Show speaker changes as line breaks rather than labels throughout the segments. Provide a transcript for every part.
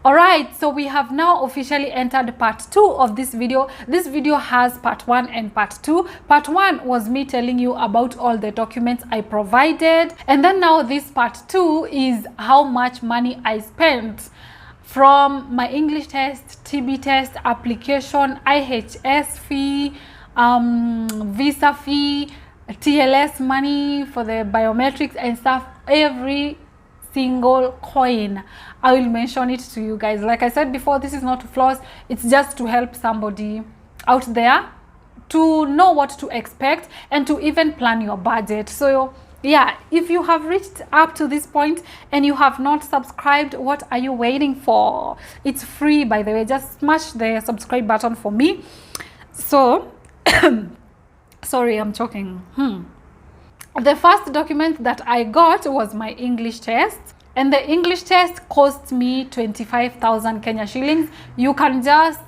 Alright, so we have now officially entered part 2 of this video. This video has part 1 and part 2. Part 1 was me telling you about all the documents I provided, and then now this part 2 is how much money I spent from my English test, TB test, application, IHS fee, visa fee, TLS money for the biometrics and stuff. Every single coin, I will mention it to you guys. Like I said before, this is not to floss, it's just to help somebody out there to know what to expect and to even plan your budget. So yeah, if you have reached up to this point and you have not subscribed, what are you waiting for? It's free, by the way. Just smash the subscribe button for me. So sorry, I'm choking. The first document that I got was my English test, and the English test cost me 25,000 Kenya shillings. You can just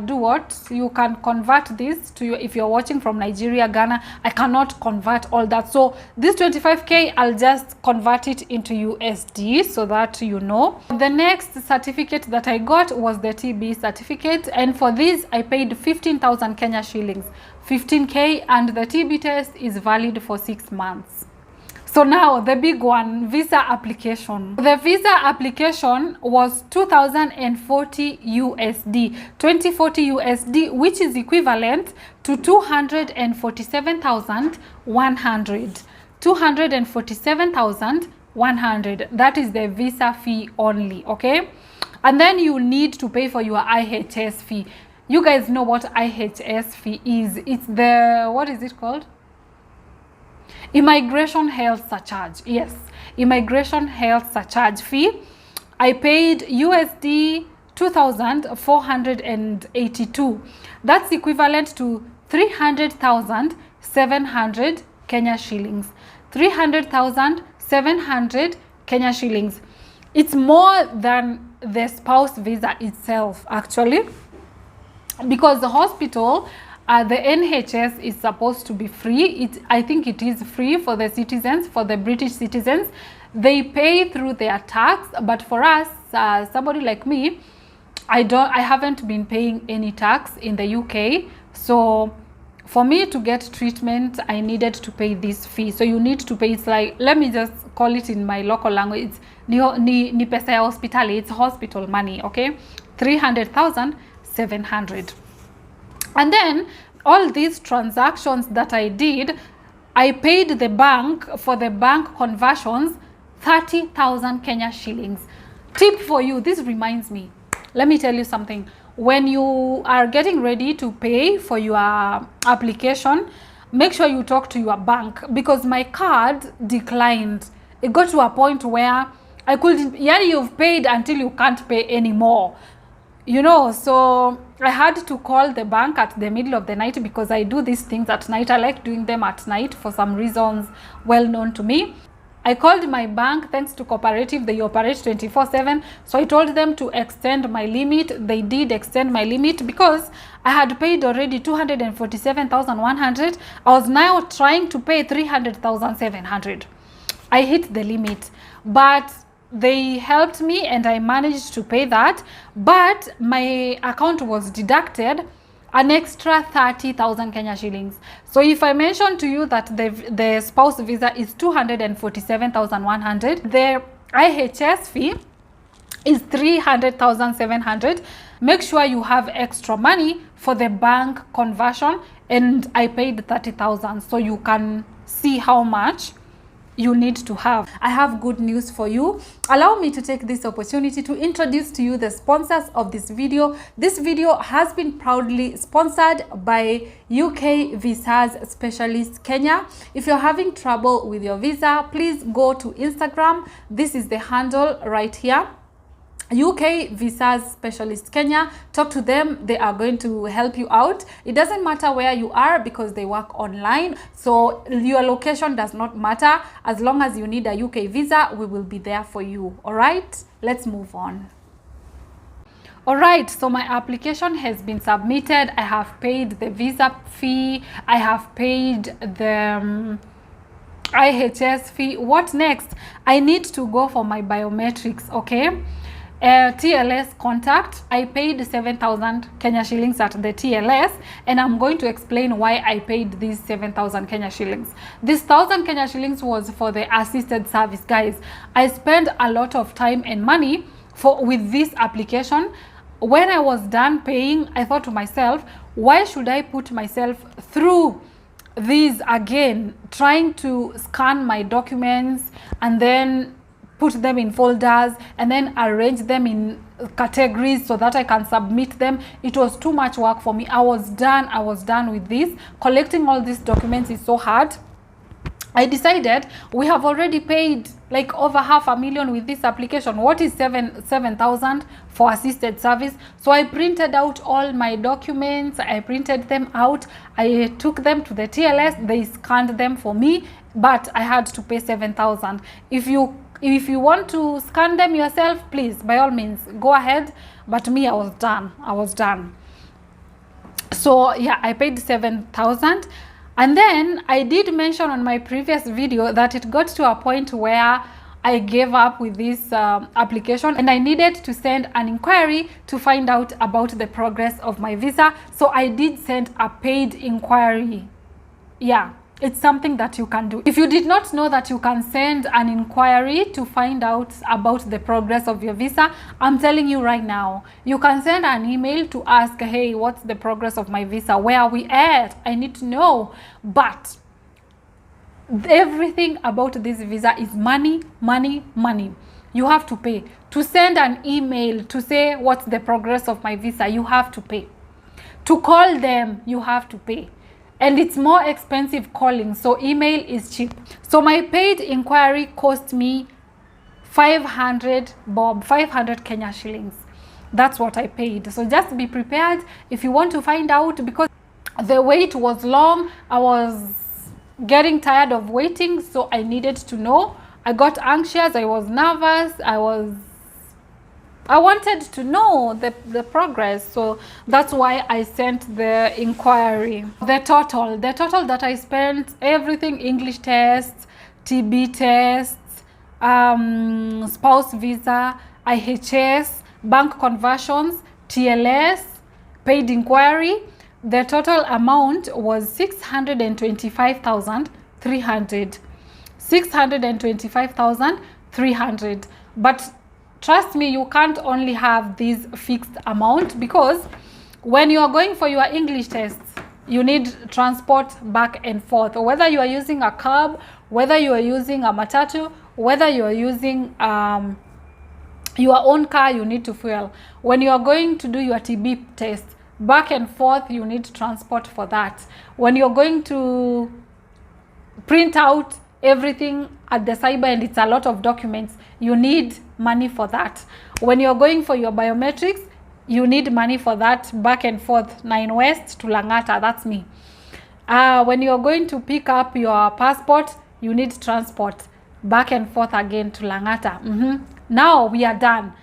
do what? You can convert this to your, if you're watching from Nigeria, Ghana, I cannot convert all that. So this 25K, I'll just convert it into USD so that you know. The next certificate that I got was the TB certificate, and for this I paid 15,000 Kenya shillings, 15K, and the TB test is valid for 6 months. So now the big one, visa application. The visa application was 2040 USD, 2040 USD, which is equivalent to 247,100. 247,100. That is the visa fee only, okay? And then you need to pay for your IHS fee. You guys know what IHS fee is. It's the, what is it called? Immigration health surcharge. Yes, immigration health surcharge fee. I paid USD 2,482. That's equivalent to 300,700 Kenya shillings. 300,700 Kenya shillings. It's more than the spouse visa itself, actually, because the hospital, the NHS is supposed to be free. I think it is free for the citizens, for the British citizens. They pay through their tax, but for us, somebody like me, I haven't been paying any tax in the UK. So for me to get treatment, I needed to pay this fee. So you need to pay, it's like, let me just call it in my local language, it's ni pesa ya hospitali, it's hospital money, okay? 300,700. And then all these transactions that I did, I paid the bank for the bank conversions 30,000 Kenya shillings. Tip for you, this reminds me, let me tell you something. When you are getting ready to pay for your application, make sure you talk to your bank, because my card declined. It got to a point where I couldn't, yeah, you've paid until you can't pay anymore. You know, so I had to call the bank at the middle of the night, because I do these things at night. I like doing them at night for some reasons well known to me. I called my bank. Thanks to Cooperative, they operate 24/7. So I told them to extend my limit. They did extend my limit because I had paid already 247,100. I was now trying to pay 300,700. I hit the limit, but they helped me and I managed to pay that, but my account was deducted an extra 30,000 Kenya shillings. So if I mention to you that the spouse visa is 247,100, the IHS fee is 300,700. Make sure you have extra money for the bank conversion, and I paid 30,000, so you can see how much you need to have. I have good news for you. Allow me to take this opportunity to introduce to you the sponsors of this video. This video has been proudly sponsored by UK Visas Specialist Kenya. If you're having trouble with your visa, please go to Instagram. This is the handle right here, UK Visas Specialist Kenya. Talk to them, they are going to help you out. It doesn't matter where you are because they work online, so your location does not matter. As long as you need a UK visa, we will be there for you. All right, let's move on. All right, so my application has been submitted. I have paid the visa fee, I have paid the IHS fee. What next? I need to go for my biometrics, okay? TLS contact. I paid 7,000 Kenya shillings at the TLS, and I'm going to explain why I paid these 7,000 Kenya shillings. This 1,000 Kenya shillings was for the assisted service. Guys, I spent a lot of time and money with this application. When I was done paying, I thought to myself, why should I put myself through these again, trying to scan my documents and then put them in folders and then arrange them in categories so that I can submit them. It was too much work for me. I was done with this. Collecting all these documents is so hard. I decided we have already paid like over $500,000 with this application. What is 7,000 for assisted service? So I printed out all my documents. I printed them out. I took them to the TLS. They scanned them for me, but I had to pay 7,000. If you want to scan them yourself, please, by all means, go ahead. But me, I was done. So yeah, I paid 7,000. And then I did mention on my previous video that it got to a point where I gave up with this application, and I needed to send an inquiry to find out about the progress of my visa. So I did send a paid inquiry. Yeah, it's something that you can do. If you did not know that you can send an inquiry to find out about the progress of your visa, I'm telling you right now, you can send an email to ask, hey, what's the progress of my visa? Where are we at? I need to know. But everything about this visa is money, money, money. You have to pay. To send an email to say what's the progress of my visa, you have to pay. To call them, you have to pay. And it's more expensive calling, so email is cheap. So my paid inquiry cost me 500 Kenya shillings. That's what I paid. So just be prepared if you want to find out, because the wait was long. I was getting tired of waiting, so I needed to know. I got anxious, I was nervous, I wanted to know the progress. So that's why I sent the inquiry. The total that I spent, everything, English tests, TB tests, spouse visa, IHS, bank conversions, TLS, paid inquiry, the total amount was 625,300. 625,300. But trust me, you can't only have this fixed amount, because when you are going for your English tests, you need transport back and forth. Whether you are using a cab, whether you are using a matatu, whether you are using your own car, you need to fuel. When you are going to do your TB test, back and forth, you need transport for that. When you're going to print out everything at the cyber and it's a lot of documents, you need money for that. When you're going for your biometrics, you need money for that, back and forth, 9 West to Langata, that's me. When you're going to pick up your passport, you need transport back and forth again to Langata. Now we are done.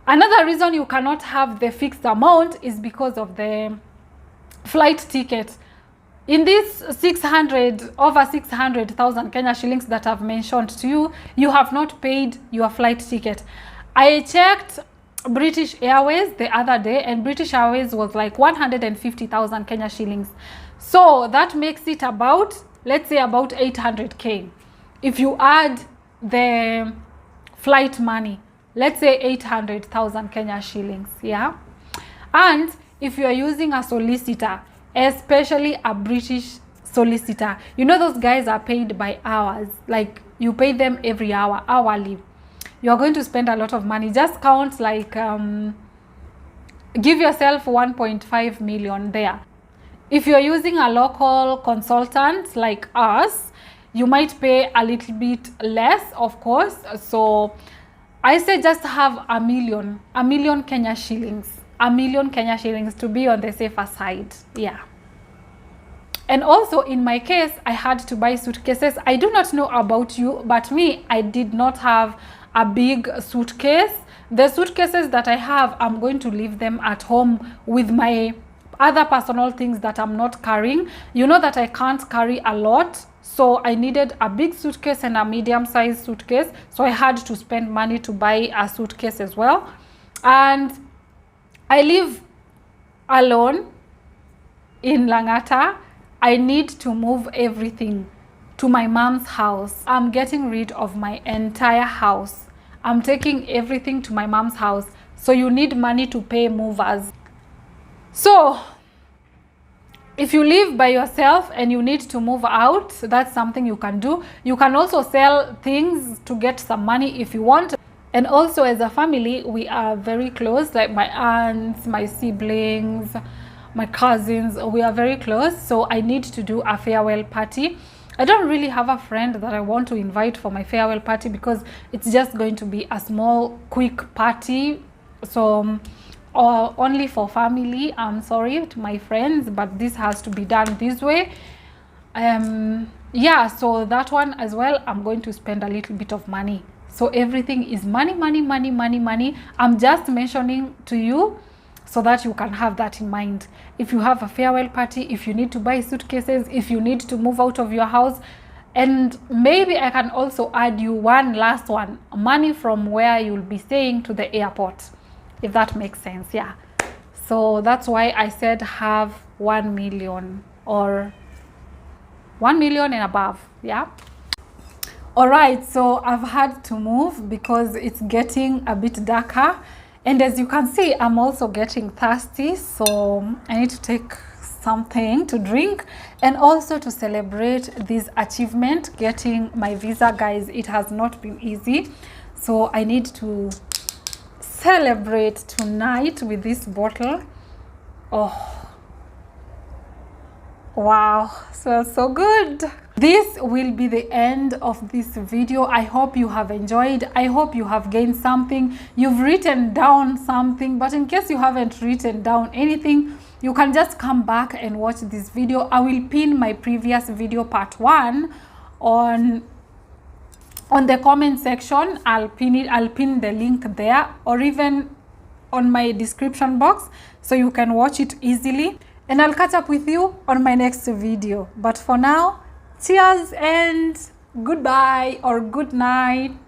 Another reason you cannot have the fixed amount is because of the flight ticket. In this over 600,000 Kenya shillings that I've mentioned to you, you have not paid your flight ticket. I checked British Airways the other day, and British Airways was like 150,000 Kenya shillings. So that makes it about, let's say, about 800K. If you add the flight money, let's say 800,000 Kenya shillings, yeah? And if you are using a solicitor, especially a British solicitor, you know those guys are paid by hours. Like, you pay them every hour, hourly. You're going to spend a lot of money. Just count like, give yourself 1.5 million there. If you're using a local consultant like us, you might pay a little bit less, of course. So I say just have a million Kenya shillings. A million Kenya shillings to be on the safer side. Yeah. And also in my case, I had to buy suitcases. I do not know about you, but me, I did not have a big suitcase. The suitcases that I have, I'm going to leave them at home with my other personal things that I'm not carrying. You know that I can't carry a lot, so I needed a big suitcase and a medium-sized suitcase, so I had to spend money to buy a suitcase as well. And I live alone in Langata. I need to move everything to my mom's house. I'm getting rid of my entire house. I'm taking everything to my mom's house. So you need money to pay movers. So if you live by yourself and you need to move out, that's something you can do. You can also sell things to get some money if you want. And also, as a family, we are very close, like my aunts, my siblings, my cousins, we are very close. So I need to do a farewell party. I don't really have a friend that I want to invite for my farewell party because it's just going to be a small, quick party. So or only for family. I'm sorry to my friends, but this has to be done this way. Yeah, so that one as well, I'm going to spend a little bit of money. So everything is money, money, money, money, money. I'm just mentioning to you so that you can have that in mind. If you have a farewell party, if you need to buy suitcases, if you need to move out of your house, and maybe I can also add you one last one, money from where you'll be staying to the airport, if that makes sense. Yeah, so that's why I said have 1 million or 1 million and above. Yeah. All right, so I've had to move because it's getting a bit darker, and as you can see, I'm also getting thirsty, so I need to take something to drink and also to celebrate this achievement, getting my visa. Guys, it has not been easy, so I need to celebrate tonight with this bottle. Oh wow, smells so good. This will be the end of this video. I hope you have enjoyed. I hope you have gained something. You've written down something, but in case you haven't written down anything, you can just come back and watch this video. I will pin my previous video part 1 on the comment section. I'll pin the link there, or even on my description box, so you can watch it easily. And I'll catch up with you on my next video. But for now, cheers and goodbye or good night.